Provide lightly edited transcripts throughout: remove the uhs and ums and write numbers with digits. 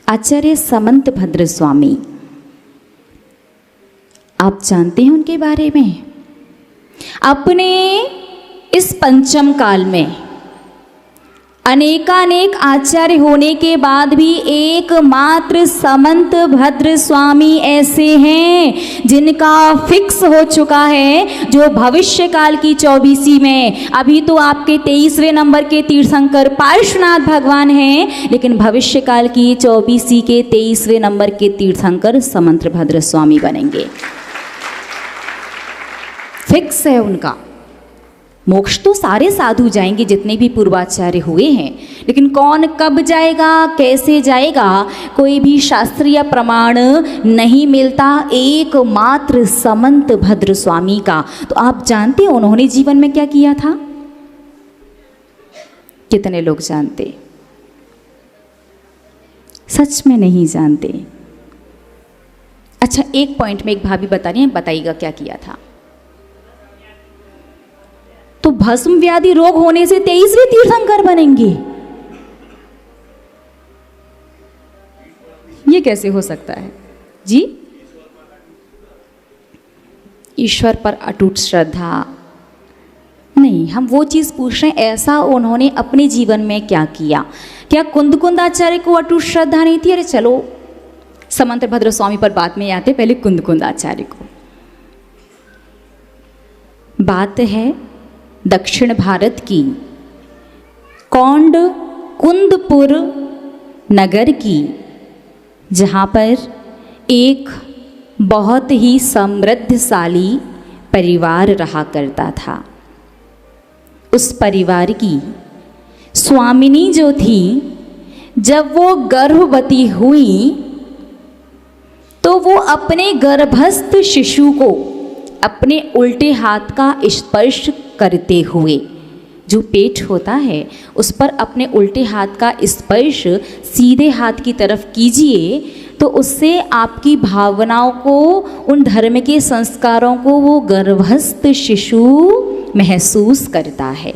आचार्य समंत भद्र स्वामी, आप जानते हैं उनके बारे में? अपने इस पंचम काल में अनेकानेक आचार्य होने के बाद भी एकमात्र समंत भद्र स्वामी ऐसे हैं जिनका फिक्स हो चुका है, जो भविष्य काल की 24वीं में, अभी तो आपके 23वें नंबर के तीर्थंकर पार्श्वनाथ भगवान हैं, लेकिन भविष्य काल की 24वीं के 23वें नंबर के तीर्थंकर समंत भद्र स्वामी बनेंगे। फिक्स है उनका। मोक्ष तो सारे साधु जाएंगे जितने भी पूर्वाचार्य हुए हैं, लेकिन कौन कब जाएगा, कैसे जाएगा, कोई भी शास्त्रीय प्रमाण नहीं मिलता, एकमात्र समंत भद्र स्वामी का। तो आप जानते हैं उन्होंने जीवन में क्या किया था? कितने लोग जानते? सच में नहीं जानते। अच्छा, एक पॉइंट में एक भाभी बता रही हैं, बताइएगा क्या किया था? तो भस्म व्याधि रोग होने से 23वें तीर्थंकर बनेंगे, ये कैसे हो सकता है जी? ईश्वर पर अटूट श्रद्धा नहीं, हम वो चीज पूछ रहे हैं, ऐसा उन्होंने अपने जीवन में क्या किया? क्या कुंद कुंद आचार्य को अटूट श्रद्धा नहीं थी? अरे चलो समंत भद्र स्वामी पर बाद में आते, पहले कुंद कुंद आचार्य को। बात है दक्षिण भारत की कौंड कुंदपुर नगर की, जहाँ पर एक बहुत ही समृद्धशाली परिवार रहा करता था। उस परिवार की स्वामिनी जो थी, जब वो गर्भवती हुई तो वो अपने गर्भस्थ शिशु को अपने उल्टे हाथ का स्पर्श करते हुए, जो पेट होता है उस पर अपने उल्टे हाथ का स्पर्श सीधे हाथ की तरफ कीजिए, तो उससे आपकी भावनाओं को, उन धर्म के संस्कारों को वो गर्भस्थ शिशु महसूस करता है।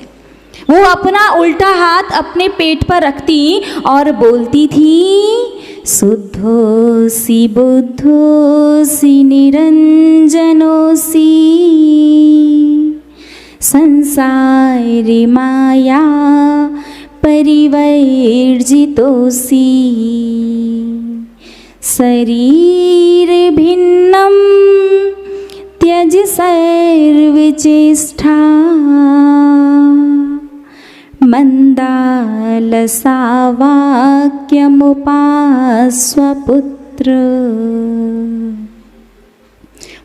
वो अपना उल्टा हाथ अपने पेट पर रखती और बोलती थी, शुद्धोसि बुद्धोसि निरंजनोसि संसारी माया परिवर्जितोसि शरीर भिन्नं त्यज सर्वचेष्टा मंदालसा वाक्यमुपास्व पुत्र।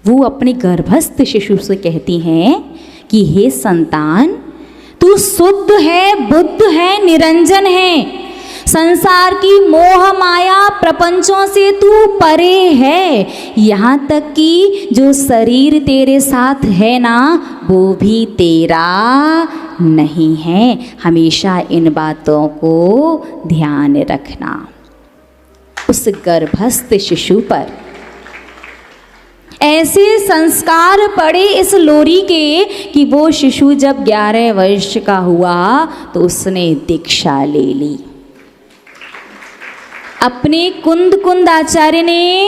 वो अपने गर्भस्थ शिशु से कहती हैं कि हे संतान, तू शुद्ध है, बुद्ध है, निरंजन है, संसार की मोह माया प्रपंचों से तू परे है, यहाँ तक कि जो शरीर तेरे साथ है ना, वो भी तेरा नहीं है। हमेशा इन बातों को ध्यान रखना। उस गर्भस्थ शिशु पर ऐसे संस्कार पड़े इस लोरी के कि वो शिशु जब 11 वर्ष का हुआ तो उसने दीक्षा ले ली। अपने कुंद कुंद आचार्य ने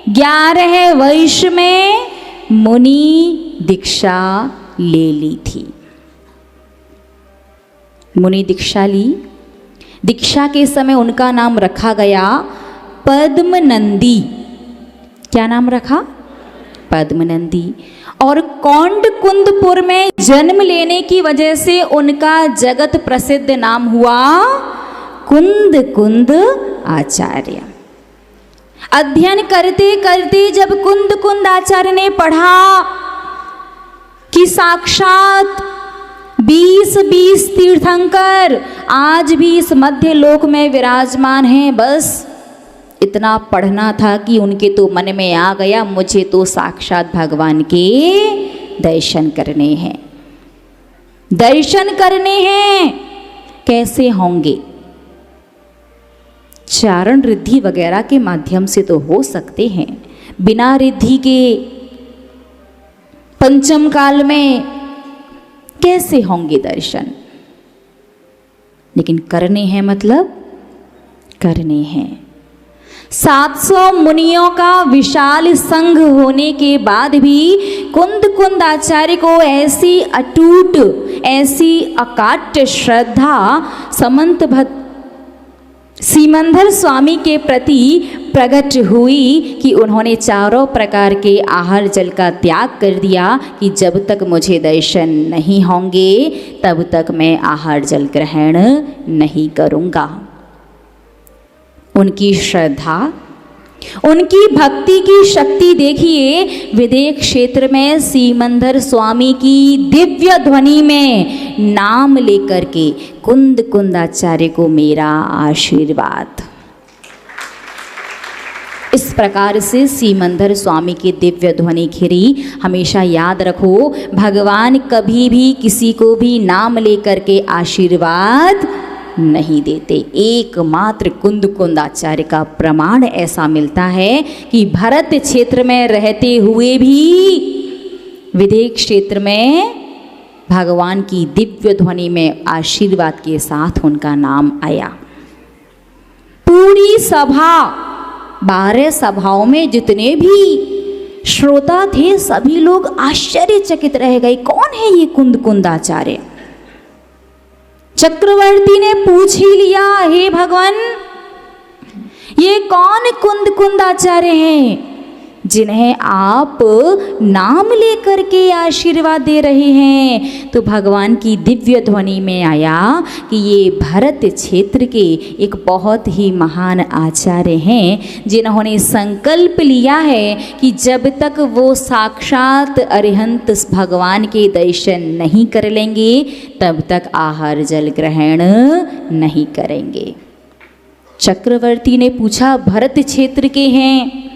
11 वर्ष में मुनि दीक्षा ले ली थी। मुनि दीक्षा ली। दीक्षा के समय उनका नाम रखा गया पद्मनंदी। क्या नाम रखा? पद्मनंदी। और कौंड कुंदपुर में जन्म लेने की वजह से उनका जगत प्रसिद्ध नाम हुआ कुंद कुंद आचार्य। अध्ययन करते करते जब कुंद कुंद आचार्य ने पढ़ा कि साक्षात 20 तीर्थंकर आज भी इस मध्य लोक में विराजमान हैं, बस इतना पढ़ना था कि उनके तो मन में आ गया, मुझे तो साक्षात भगवान के दर्शन करने हैं। दर्शन करने हैं। कैसे होंगे? चारण रिद्धि वगैरह के माध्यम से तो हो सकते हैं, बिना रिद्धि के पंचम काल में कैसे होंगे दर्शन? लेकिन करने हैं, मतलब करने हैं। 700 मुनियों का विशाल संघ होने के बाद भी कुंद कुंद आचार्य को ऐसी अटूट, ऐसी अकाट्य श्रद्धा समंत भक्त सीमंधर स्वामी के प्रति प्रकट हुई कि उन्होंने चारों प्रकार के आहार जल का त्याग कर दिया कि जब तक मुझे दर्शन नहीं होंगे तब तक मैं आहार जल ग्रहण नहीं करूँगा। उनकी श्रद्धा, उनकी भक्ति की शक्ति देखिए। विदेह क्षेत्र में सीमंधर स्वामी की दिव्य ध्वनि में नाम लेकर के कुंद कुंद आचार्य को मेरा आशीर्वाद। इस प्रकार से सीमंधर स्वामी की दिव्य ध्वनि घिरी। हमेशा याद रखो, भगवान कभी भी किसी को भी नाम लेकर के आशीर्वाद नहीं देते। एकमात्र कुंद कुंद आचार्य का प्रमाण ऐसा मिलता है कि भरत क्षेत्र में रहते हुए भी विदेह क्षेत्र में भगवान की दिव्य ध्वनि में आशीर्वाद के साथ उनका नाम आया। पूरी सभा, 12 सभाओं में जितने भी श्रोता थे सभी लोग आश्चर्यचकित रह गए, कौन है ये कुंद कुंद आचार्य। चक्रवर्ती ने पूछ ही लिया, हे भगवान ये कौन कुंद कुंद आचार्य हैं जिन्हें आप नाम लेकर के आशीर्वाद दे रहे हैं। तो भगवान की दिव्य ध्वनि में आया कि ये भरत क्षेत्र के एक बहुत ही महान आचार्य हैं जिन्होंने संकल्प लिया है कि जब तक वो साक्षात अरिहंत भगवान के दर्शन नहीं कर लेंगे तब तक आहार जल ग्रहण नहीं करेंगे। चक्रवर्ती ने पूछा, भरत क्षेत्र के हैं,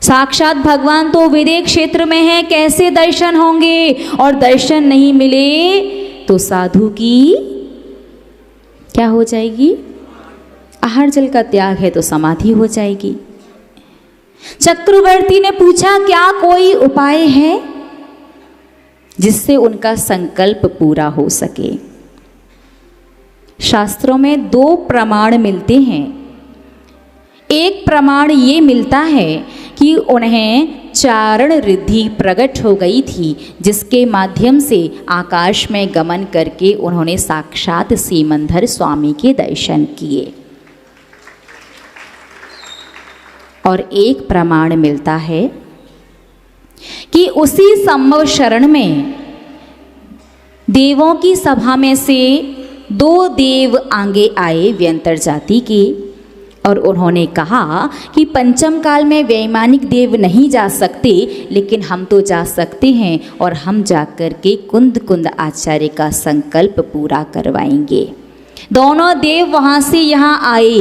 साक्षात भगवान तो विदेह क्षेत्र में है, कैसे दर्शन होंगे। और दर्शन नहीं मिले तो साधु की क्या हो जाएगी, आहार जल का त्याग है तो समाधि हो जाएगी। चक्रवर्ती ने पूछा, क्या कोई उपाय है जिससे उनका संकल्प पूरा हो सके। शास्त्रों में 2 प्रमाण मिलते हैं। एक प्रमाण ये मिलता है कि उन्हें चारण रिद्धि प्रकट हो गई थी जिसके माध्यम से आकाश में गमन करके उन्होंने साक्षात सीमंधर स्वामी के दर्शन किए। और एक प्रमाण मिलता है कि उसी संभव शरण में देवों की सभा में से 2 देव आगे आए व्यंतर जाति के, और उन्होंने कहा कि पंचम काल में वैमानिक देव नहीं जा सकते लेकिन हम तो जा सकते हैं और हम जाकर के कुंद कुंद आचार्य का संकल्प पूरा करवाएंगे। दोनों देव वहाँ से यहाँ आए।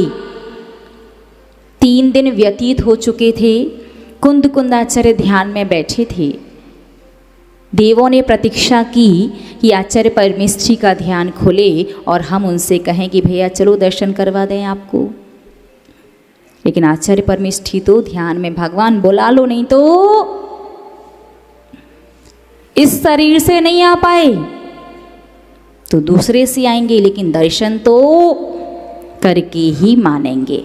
3 दिन व्यतीत हो चुके थे। कुंद कुंद आचार्य ध्यान में बैठे थे। देवों ने प्रतीक्षा की कि आचार्य परमेष्ठी का ध्यान खुले और हम उनसे कहें कि भैया चलो दर्शन करवा दें आपको। लेकिन आचार्य परमेष्ठी तो ध्यान में, भगवान बुला लो नहीं तो इस शरीर से नहीं आ पाए तो दूसरे से आएंगे, लेकिन दर्शन तो करके ही मानेंगे।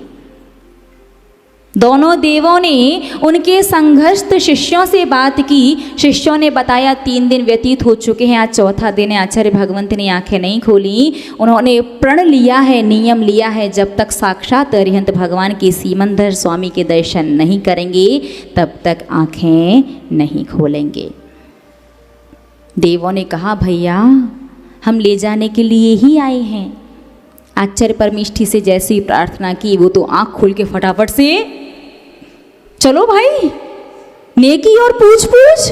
दोनों देवों ने उनके संघर्षित शिष्यों से बात की। शिष्यों ने बताया 3 दिन व्यतीत हो चुके हैं, आज चौथा दिन है। आचार्य भगवंत ने आंखें नहीं खोली। उन्होंने प्रण लिया है, नियम लिया है, जब तक साक्षात अरिहंत भगवान के सीमंधर स्वामी के दर्शन नहीं करेंगे तब तक आंखें नहीं खोलेंगे। देवों ने कहा, भैया हम ले जाने के लिए ही आए हैं। आचार्य परमेष्ठी से जैसे ही प्रार्थना की वो तो आंख खोल के फटाफट से, चलो भाई नेकी और पूछ पूछ,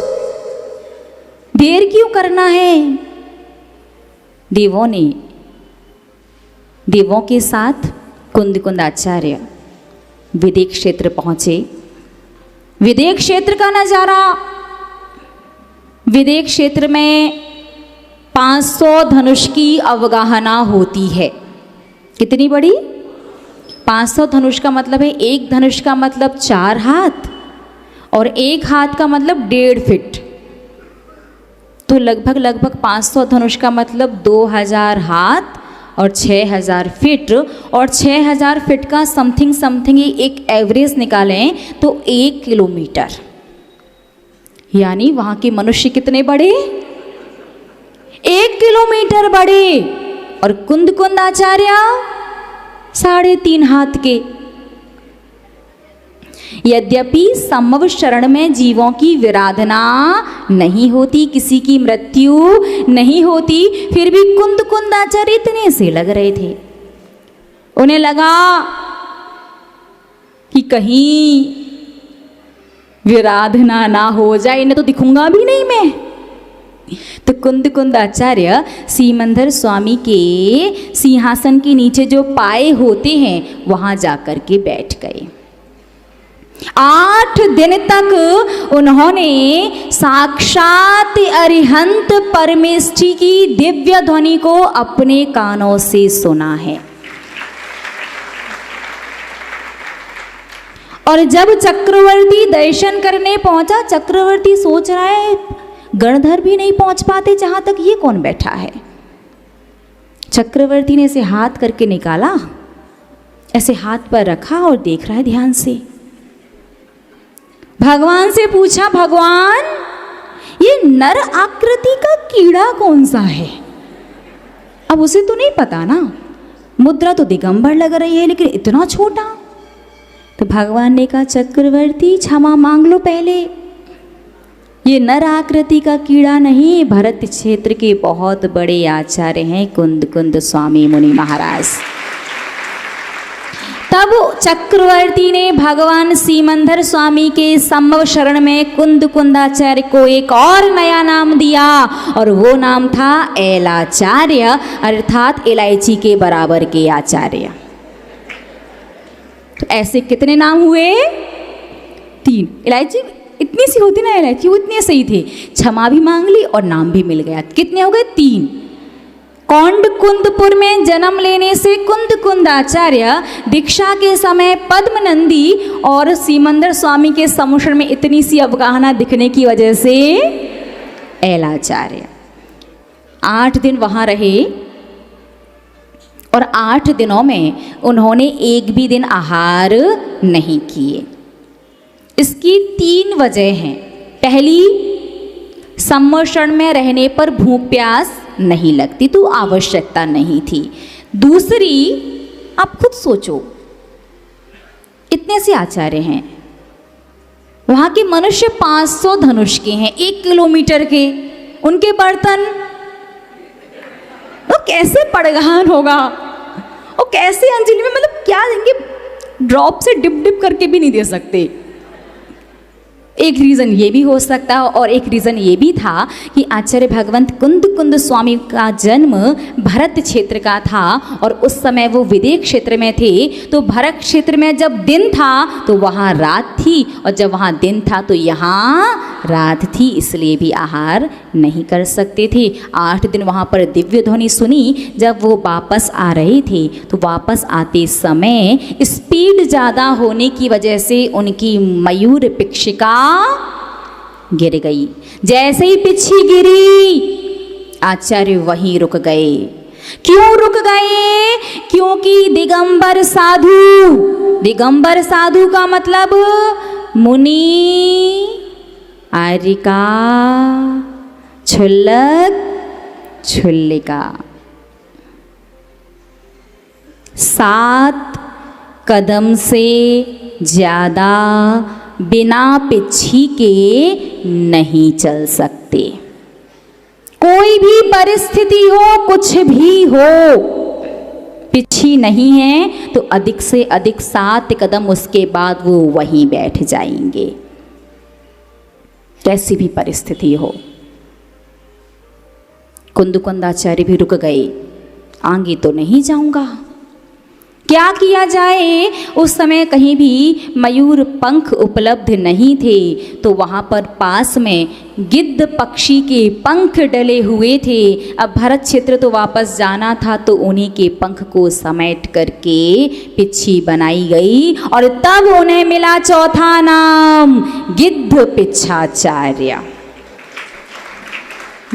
देर क्यों करना है। देवों के साथ कुंद कुंद आचार्य विदेह क्षेत्र पहुंचे। विदेह क्षेत्र का नजारा, विदेह क्षेत्र में 500 धनुष की अवगाहना होती है। कितनी बड़ी? 500 धनुष का मतलब है, एक धनुष का मतलब 4 हाथ और एक हाथ का मतलब 1.5 फीट। तो लगभग 500 धनुष का मतलब 2000 हाथ और 6000 फीट, और 6000 फीट का समथिंग समथिंग एक एवरेज निकालें तो 1 किलोमीटर, यानी वहाँ के मनुष्य कितने बड़े? 1 किलोमीटर बड़े। और कुंद आचार्य 3.5 हाथ के। यद्यपि संभव शरण में जीवों की विराधना नहीं होती, किसी की मृत्यु नहीं होती, फिर भी कुंद आचार्य इतने से लग रहे थे। उन्हें लगा कि कहीं विराधना ना हो जाए, इन्हें तो दिखूंगा भी नहीं मैं। तो कुंद आचार्य सीमंदर स्वामी के सिंहासन के नीचे जो पाए होते हैं वहां जाकर के बैठ गए। 8 दिन तक उन्होंने साक्षात अरिहंत परमेष्ठी की दिव्य ध्वनि को अपने कानों से सुना है। और जब चक्रवर्ती दर्शन करने पहुंचा, चक्रवर्ती सोच रहा है गणधर भी नहीं पहुंच पाते जहां तक ये कौन बैठा है। चक्रवर्ती ने ऐसे हाथ करके निकाला, ऐसे हाथ पर रखा और देख रहा है ध्यान से। भगवान से पूछा, भगवान ये नर आकृति का कीड़ा कौन सा है? अब उसे तो नहीं पता ना, मुद्रा तो दिगंबर लग रही है लेकिन इतना छोटा। तो भगवान ने कहा, चक्रवर्ती क्षमा मांग लो पहले, ये नर आकृति का कीड़ा नहीं, भरत क्षेत्र के बहुत बड़े आचार्य हैं कुंद स्वामी मुनि महाराज। तब चक्रवर्ती ने भगवान सीमंदर स्वामी के संभव शरण में कुंदाचार्य को एक और नया नाम दिया, और वो नाम था एलाचार्य, अर्थात इलायची के बराबर के आचार्य। तो ऐसे कितने नाम हुए? 3। इलायची इतनी सी होती ना, इलायची वो इतने सही थे, क्षमा भी मांग ली और नाम भी मिल गया। कितने हो गए? 3। कौंड कुंदपुर में जन्म लेने से कुंदाचार्य, दीक्षा के समय पद्मनंदी, और सीमंदर स्वामी के सम्मुख में इतनी सी अवगाहना दिखने की वजह से एलाचार्य। 8 दिन वहां रहे और 8 दिनों में उन्होंने एक भी दिन आहार नहीं किए। इसकी 3 वजह हैं। पहली, सम्मोषण में रहने पर भूख प्यास नहीं लगती, तो आवश्यकता नहीं थी। दूसरी, आप खुद सोचो, इतने से आचार्य हैं, वहां के मनुष्य 500 धनुष के हैं, 1 किलोमीटर के, उनके बर्तन वो कैसे पड़गान होगा, और कैसे अंजलि में, मतलब क्या देंगे, ड्रॉप से डिप करके भी नहीं दे सकते। एक रीज़न ये भी हो सकता है, और एक रीज़न ये भी था कि आचार्य भगवंत कुंद स्वामी का जन्म भरत क्षेत्र का था, और उस समय वो विदेह क्षेत्र में थे। तो भरत क्षेत्र में जब दिन था तो वहाँ रात थी, और जब वहाँ दिन था तो यहाँ रात थी, इसलिए भी आहार नहीं कर सकते थे। 8 दिन वहाँ पर दिव्य ध्वनि सुनी। जब वो वापस आ रहे थे तो वापस आते समय स्पीड ज़्यादा होने की वजह से उनकी मयूर पिक्षिका गिर गई। जैसे ही पिच्छी गिरी, आचार्य वहीं रुक गए। क्यों रुक गए? क्योंकि दिगंबर साधु का मतलब मुनि, आर्यिका, क्षुल्लक, क्षुल्लिका, 7 कदम से ज़्यादा बिना पिच्छी के नहीं चल सकते। कोई भी परिस्थिति हो, कुछ भी हो, पिच्छी नहीं है तो अधिक से अधिक 7 कदम उसके बाद वो वहीं बैठ जाएंगे, कैसी भी परिस्थिति हो। कुंदाचार्य भी रुक गए, आगे तो नहीं जाऊंगा, क्या किया जाए। उस समय कहीं भी मयूर पंख उपलब्ध नहीं थे, तो वहाँ पर पास में गिद्ध पक्षी के पंख डले हुए थे। अब भरत क्षेत्र तो वापस जाना था, तो उन्हीं के पंख को समेट करके पिच्छी बनाई गई, और तब उन्हें मिला चौथा नाम, गिद्ध पिच्छाचार्य।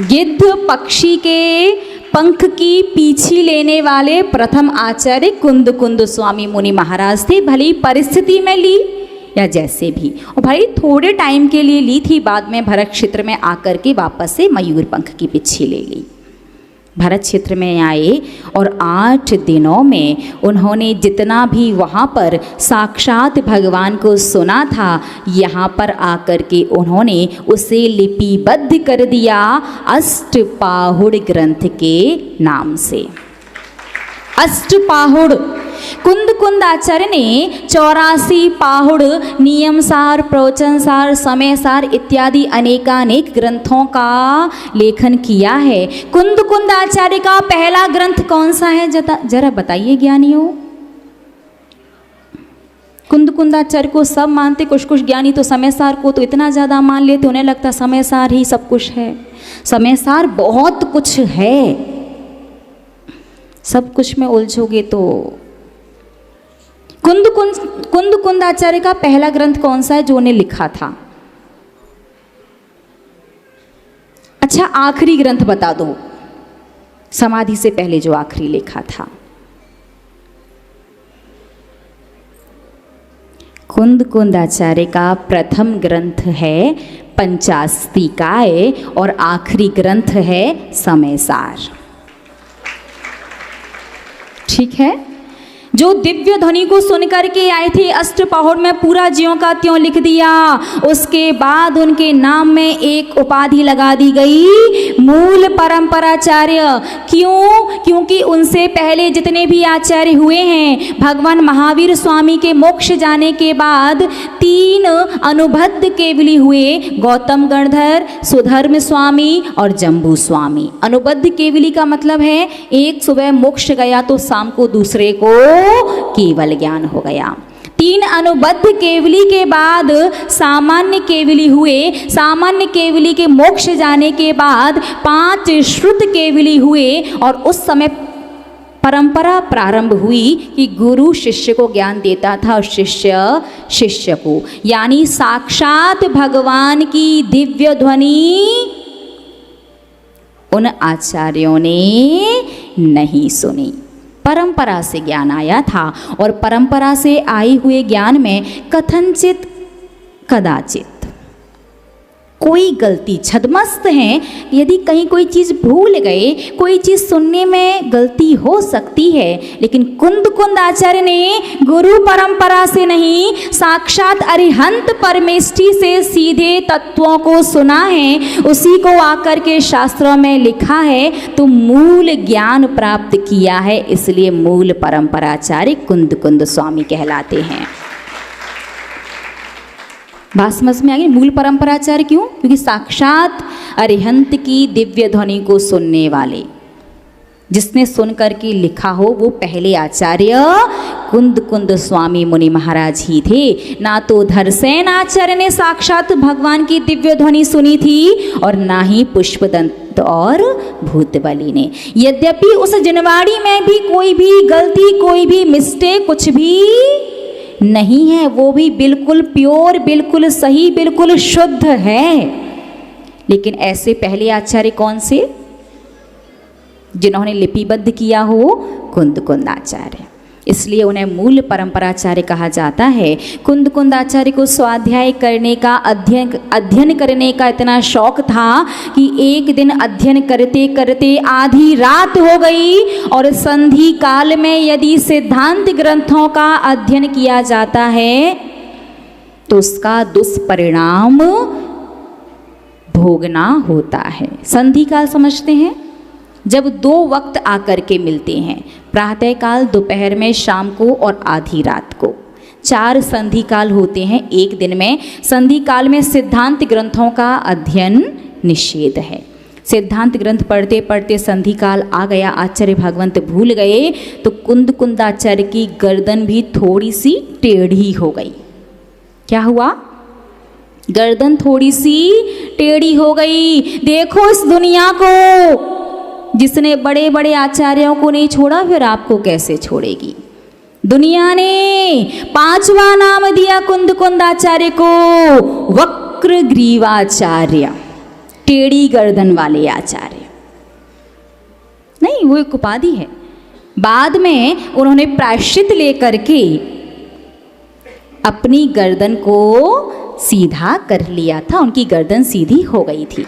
गिद्ध पक्षी के पंख की पीछी लेने वाले प्रथम आचार्य कुंद कुंद स्वामी मुनि महाराज थे। भले ही परिस्थिति में ली या जैसे भी, और भाई थोड़े टाइम के लिए ली थी, बाद में भरत क्षेत्र में आकर के वापस से मयूर पंख की पीछी ले ली। भरत क्षेत्र में आए और 8 दिनों में उन्होंने जितना भी वहाँ पर साक्षात भगवान को सुना था, यहाँ पर आकर के उन्होंने उसे लिपिबद्ध कर दिया अष्टपाहुड़ ग्रंथ के नाम से। अष्टपाहुड़ कुंद कुंद आचार्य ने 84 पाहुड़, नियम सार, प्रवचन सार, समय सार इत्यादि अनेकानेक ग्रंथों का लेखन किया है। कुंद कुंद आचार्य का पहला ग्रंथ कौन सा है जरा बताइए ज्ञानियों। कुंद कुंद आचार्य को सब मानते, कुछ कुछ ज्ञानी तो समय सार को तो इतना ज़्यादा मान लेते, उन्हें लगता समय सार ही सब कुछ है। समय सार बहुत कुछ है, सब कुछ में उलझोगे तो। कुंद कुंद आचार्य का पहला ग्रंथ कौन सा है जो उन्हें लिखा था? अच्छा, आखिरी ग्रंथ बता दो, समाधि से पहले जो आखिरी लिखा था। कुंद कुंद आचार्य का प्रथम ग्रंथ है पंचास्तिकाय और आखिरी ग्रंथ है समय सार। ठीक है, जो दिव्य ध्वनि को सुन करके आए थे अष्टपाहुड़ में पूरा ज्यों का त्यों लिख दिया। उसके बाद उनके नाम में एक उपाधि लगा दी गई, मूल परंपराचार्य। क्यों? क्योंकि उनसे पहले जितने भी आचार्य हुए हैं, भगवान महावीर स्वामी के मोक्ष जाने के बाद 3 अनुबद्ध केवली हुए, गौतम गणधर, सुधर्म स्वामी और जम्बू स्वामी। अनुबद्ध केवली का मतलब है एक सुबह मोक्ष गया तो शाम को दूसरे को केवल ज्ञान हो गया। 3 अनुबद्ध केवली के बाद सामान्य केवली हुए। सामान्य केवली के मोक्ष जाने के बाद 5 श्रुत केवली हुए और उस समय परंपरा प्रारंभ हुई कि गुरु शिष्य को ज्ञान देता था और शिष्य शिष्य को, यानी साक्षात भगवान की दिव्य ध्वनि उन आचार्यों ने नहीं सुनी। परंपरा से ज्ञान आया था और परंपरा से आए हुए ज्ञान में कथनचित कदाचित कोई गलती, छदमस्त हैं, यदि कहीं कोई चीज़ भूल गए, कोई चीज़ सुनने में गलती हो सकती है। लेकिन कुंद कुंद आचार्य ने गुरु परंपरा से नहीं, साक्षात अरिहंत परमेष्टि से सीधे तत्वों को सुना है, उसी को आकर के शास्त्रों में लिखा है, तो मूल ज्ञान प्राप्त किया है। इसलिए मूल परंपराचार्य कुंद कुंद स्वामी कहलाते हैं। बात समझ में आ गई? मूल परंपराचार्य क्यों? क्योंकि साक्षात अरिहंत की दिव्य ध्वनि को सुनने वाले, जिसने सुन करके लिखा हो, वो पहले आचार्य कुंद कुंद स्वामी मुनि महाराज ही थे। ना तो धरसेन आचार्य ने साक्षात भगवान की दिव्य ध्वनि सुनी थी और ना ही पुष्पदंत और भूतबली ने। यद्यपि उस जनवाड़ी में भी कोई भी गलती, कोई भी मिस्टेक, कुछ भी नहीं है, वो भी बिल्कुल प्योर, बिल्कुल सही, बिल्कुल शुद्ध है। लेकिन ऐसे पहले आचार्य कौन से जिन्होंने लिपिबद्ध किया हो? कुंद कुंद आचार्य। इसलिए उन्हें मूल परंपराचार्य कहा जाता है। कुंद कुंद आचार्य को स्वाध्याय करने का, अध्ययन करने का इतना शौक था कि एक दिन अध्ययन करते करते आधी रात हो गई और संधि काल में यदि सिद्धांत ग्रंथों का अध्ययन किया जाता है तो उसका दुष्परिणाम भोगना होता है। संधि काल समझते हैं? जब 2 वक्त आकर के मिलते हैं, प्रातःकाल, दोपहर में, शाम को और आधी रात को। 4 संधि काल होते हैं एक दिन में। संधि काल में सिद्धांत ग्रंथों का अध्ययन निषेध है। सिद्धांत ग्रंथ पढ़ते पढ़ते संधि काल आ गया, आचार्य भगवंत भूल गए, तो कुंद कुंद आचार्य की गर्दन भी थोड़ी सी टेढ़ी हो गई। क्या हुआ? गर्दन थोड़ी सी टेढ़ी हो गई। देखो इस दुनिया को, जिसने बड़े बड़े आचार्यों को नहीं छोड़ा, फिर आपको कैसे छोड़ेगी? दुनिया ने 5वां नाम दिया कुंद कुंद आचार्य को, वक्र ग्रीवाचार्य, टेढ़ी गर्दन वाले आचार्य। नहीं, नहीं, वो एक उपाधि है। बाद में उन्होंने प्रायश्चित लेकर के अपनी गर्दन को सीधा कर लिया था, उनकी गर्दन सीधी हो गई थी।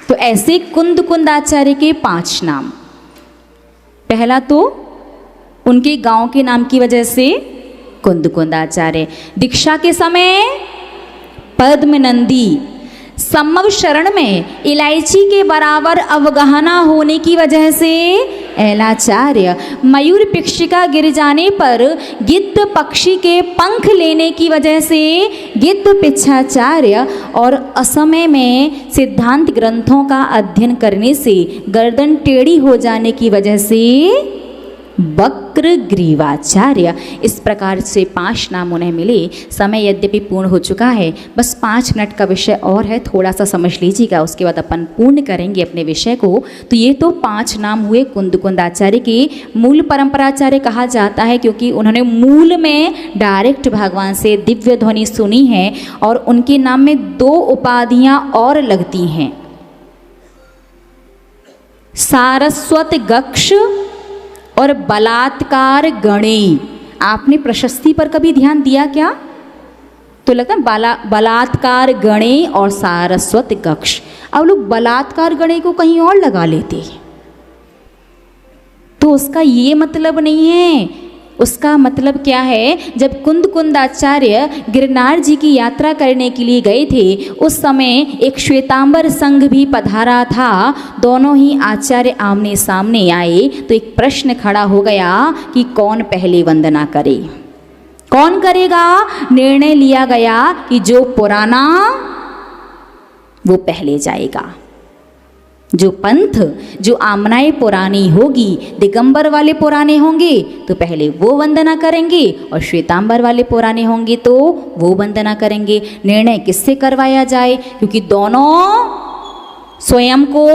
तो ऐसे कुंदाचार्य के 5 नाम। पहला तो उनके गांव के नाम की वजह से कुंदाचार्य, दीक्षा के समय पद्मनंदी, सम्भव शरण में इलायची के बराबर अवगाहना होने की वजह से ऐलाचार्य, मयूर पिक्षिका गिर जाने पर गिद्ध पक्षी के पंख लेने की वजह से गिद्ध पिच्छाचार्य, और असमय में सिद्धांत ग्रंथों का अध्ययन करने से गर्दन टेढ़ी हो जाने की वजह से वक्र ग्रीवाचार्य। इस प्रकार से 5 नाम उन्हें मिले। समय यद्यपि पूर्ण हो चुका है, बस 5 मिनट का विषय और है, थोड़ा सा समझ लीजिएगा, उसके बाद अपन पूर्ण करेंगे अपने विषय को। तो ये तो 5 नाम हुए कुंदाचार्य के। मूल परंपराचार्य कहा जाता है क्योंकि उन्होंने मूल में डायरेक्ट भगवान से दिव्य ध्वनि सुनी है, और उनके नाम में 2 उपाधियां और लगती हैं, सारस्वत गक्ष और बलात्कार गणे। आपने प्रशस्ति पर कभी ध्यान दिया क्या? तो लगता है बलात्कार गणे और सारस्वत गक्ष। अब लोग बलात्कार गणे को कहीं और लगा लेते हैं, तो उसका ये मतलब नहीं है। उसका मतलब क्या है, जब कुंदाचार्य गिरनार जी की यात्रा करने के लिए गए थे, उस समय एक श्वेतांबर संघ भी पधारा था। दोनों ही आचार्य आमने सामने आए, तो एक प्रश्न खड़ा हो गया कि कौन पहले वंदना करे, कौन करेगा। निर्णय लिया गया कि जो पुराना वो पहले जाएगा, जो पंथ, जो आमनाएं पुरानी होगी, दिगंबर वाले पुराने होंगे तो पहले वो वंदना करेंगे, और श्वेतांबर वाले पुराने होंगे तो वो वंदना करेंगे। निर्णय किससे करवाया जाए, क्योंकि दोनों स्वयं को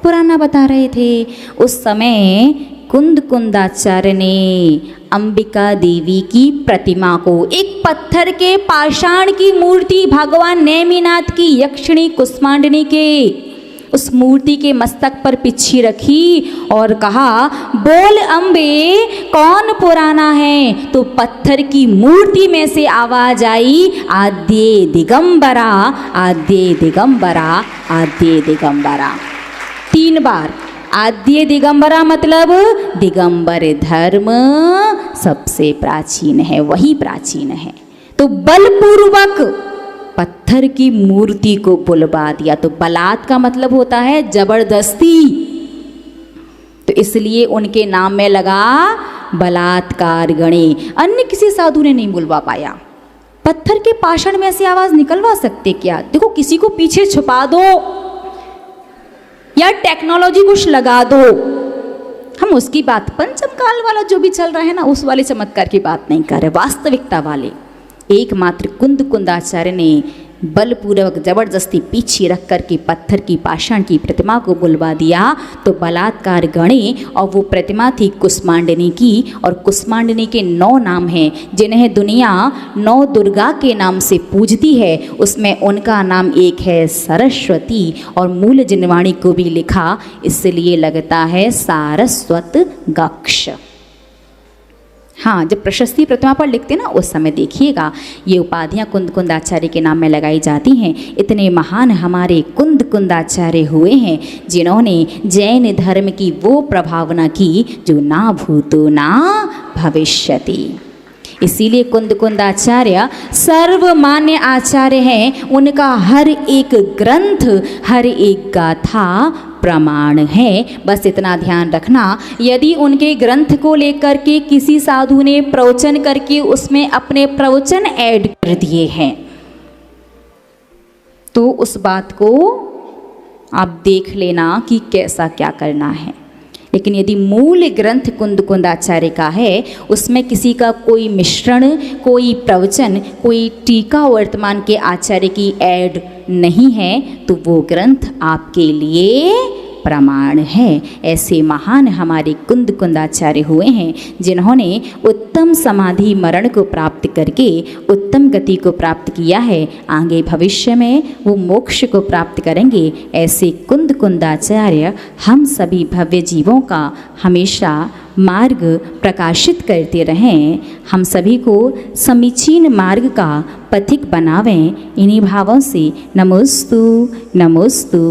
पुराना बता रहे थे। उस समय कुंदाचार्य ने अंबिका देवी की प्रतिमा को, एक पत्थर के पाषाण की मूर्ति भगवान नेमिनाथ की, यक्षिणी कुष्मांडनी के, उस मूर्ति के मस्तक पर पिच्छी रखी और कहा, बोल अम्बे कौन पुराना है। तो पत्थर की मूर्ति में से आवाज आई, आद्य दिगंबरा, आद्य दिगंबरा, आद्य दिगंबरा। 3 बार आद्य दिगंबरा मतलब दिगंबर धर्म सबसे प्राचीन है, वही प्राचीन है। तो बलपूर्वक पत्थर की मूर्ति को बुलवा दिया। तो बलात् का मतलब होता है जबरदस्ती, तो इसलिए उनके नाम में लगा बलात्कार गणे। अन्य किसी साधु ने नहीं बुलवा पाया। पत्थर के पाषाण में ऐसी आवाज निकलवा सकते क्या? देखो, किसी को पीछे छुपा दो या टेक्नोलॉजी कुछ लगा दो, हम उसकी बात, पंचम काल वाला जो भी चल रहा है ना, उस वाले चमत्कार की बात नहीं कर रहे, वास्तविकता वाले। एकमात्र कुंदाचार्य ने बलपूर्वक जबरदस्ती पीछे रख कर के पत्थर की पाषाण की प्रतिमा को बुलवा दिया। तो बलात्कार गणे, और वो प्रतिमा थी कुष्मांडनी की, और कुष्मांडनी के 9 नाम हैं जिन्हें दुनिया 9 दुर्गा के नाम से पूजती है। उसमें उनका नाम एक है सरस्वती, और मूल जिनवाणी को भी लिखा, इसलिए लगता है सारस्वत गक्ष। हाँ, जब प्रशस्ति प्रतिमा पर लिखते ना, उस समय देखिएगा ये उपाधियाँ कुंदाचार्य के नाम में लगाई जाती हैं। इतने महान हमारे कुंदाचार्य हुए हैं जिन्होंने जैन धर्म की वो प्रभावना की जो ना भूतो ना भविष्यति। इसीलिए कुंदाचार्य सर्वमान्य आचार्य हैं। उनका हर एक ग्रंथ, हर एक गाथा प्रमाण है। बस इतना ध्यान रखना, यदि उनके ग्रंथ को लेकर के किसी साधु ने प्रवचन करके उसमें अपने प्रवचन ऐड कर दिए हैं, तो उस बात को आप देख लेना कि कैसा क्या करना है। लेकिन यदि मूल ग्रंथ कुंदाचार्य का है, उसमें किसी का कोई मिश्रण, कोई प्रवचन, कोई टीका वर्तमान के आचार्य की ऐड नहीं है, तो वो ग्रंथ आपके लिए प्रमाण है। ऐसे महान हमारे कुंद कुंदाचार्य हुए हैं जिन्होंने उत्तम समाधि मरण को प्राप्त करके उत्तम गति को प्राप्त किया है। आगे भविष्य में वो मोक्ष को प्राप्त करेंगे। ऐसे कुंद कुंदाचार्य हम सभी भव्य जीवों का हमेशा मार्ग प्रकाशित करते रहें। हम सभी को समीचीन मार्ग का पथिक बनावें। इन्हीं भावों से नमोस्तु नमोस्तु।